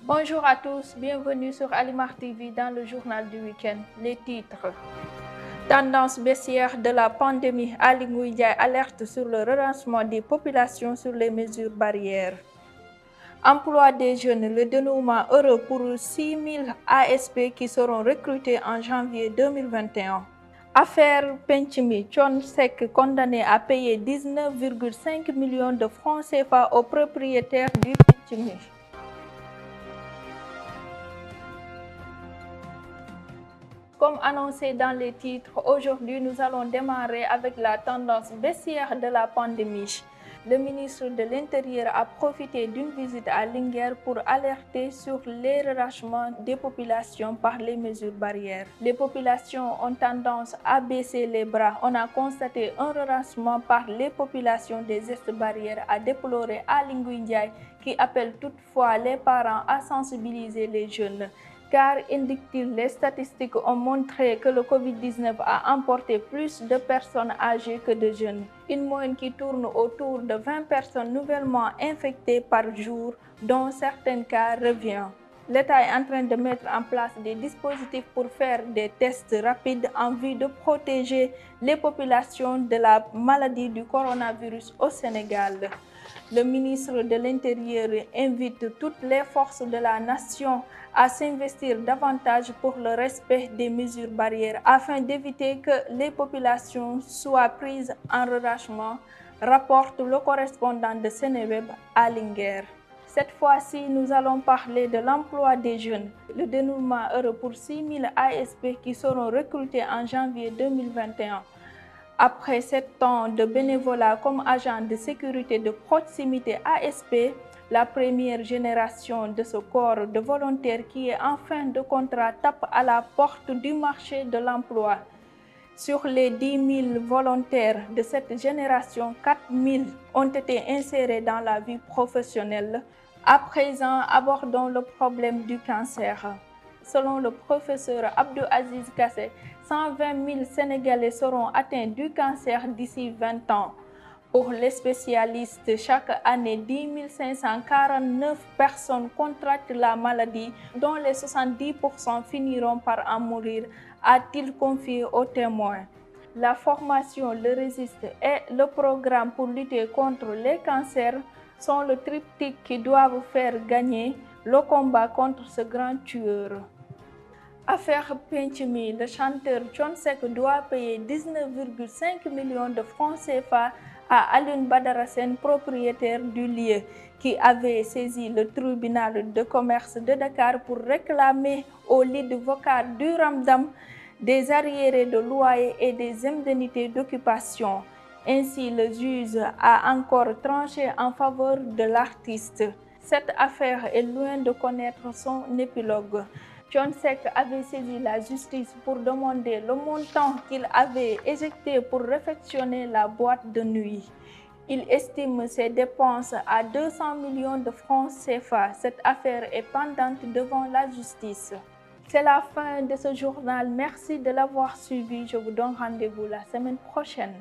Bonjour à tous, bienvenue sur Alimar TV dans le journal du week-end. Les titres. Tendance baissière de la pandémie, Aly Ngouille Ndiaye alerte sur le relancement des populations sur les mesures barrières. Emploi des jeunes, le dénouement heureux pour 6 000 ASP qui seront recrutés en janvier 2021. Affaire Penc Mi, Thione Seck condamné à payer 19,5 millions de francs CFA aux propriétaires du Penc Mi. Comme annoncé dans les titres, aujourd'hui nous allons démarrer avec la tendance baissière de la pandémie. Le ministre de l'Intérieur a profité d'une visite à Linguère pour alerter sur les relâchements des populations par les mesures barrières. Les populations ont tendance à baisser les bras. On a constaté un relâchement par les populations des gestes barrières, a déploré Aly Ngouille Ndiaye, qui appelle toutefois les parents à sensibiliser les jeunes. Car, indique-t-il, les statistiques ont montré que le Covid-19 a emporté plus de personnes âgées que de jeunes. Une moyenne qui tourne autour de 20 personnes nouvellement infectées par jour, dont certains cas reviennent. L'État est en train de mettre en place des dispositifs pour faire des tests rapides en vue de protéger les populations de la maladie du coronavirus au Sénégal. Le ministre de l'Intérieur invite toutes les forces de la nation à s'investir davantage pour le respect des mesures barrières afin d'éviter que les populations soient prises en relâchement, rapporte le correspondant de Seneweb à Linguère. Cette fois-ci, nous allons parler de l'emploi des jeunes. Le dénouement heureux pour 6 000 ASP qui seront recrutés en janvier 2021. Après 7 ans de bénévolat comme agent de sécurité de proximité ASP, la première génération de ce corps de volontaires qui est en fin de contrat tape à la porte du marché de l'emploi. Sur les 10 000 volontaires de cette génération, 4 000 ont été insérés dans la vie professionnelle. À présent, abordons le problème du cancer. Selon le professeur Abdou Aziz Kassé, 120 000 Sénégalais seront atteints du cancer d'ici 20 ans. Pour les spécialistes, chaque année, 10 549 personnes contractent la maladie, dont les 70% finiront par en mourir, a-t-il confié aux témoins. La formation, le résiste et le programme pour lutter contre les cancers sont le triptyque qui doivent faire gagner le combat contre ce grand tueur. Affaire Penc Mi, le chanteur Thione Seck doit payer 19,5 millions de francs CFA à Alioune Badara Sène, propriétaire du lieu, qui avait saisi le tribunal de commerce de Dakar pour réclamer au lead vocal du Ramdam des arriérés de loyer et des indemnités d'occupation. Ainsi, le juge a encore tranché en faveur de l'artiste. Cette affaire est loin de connaître son épilogue. Thione Seck avait saisi la justice pour demander le montant qu'il avait éjecté pour réfectionner la boîte de nuit. Il estime ses dépenses à 200 millions de francs CFA. Cette affaire est pendante devant la justice. C'est la fin de ce journal. Merci de l'avoir suivi. Je vous donne rendez-vous la semaine prochaine.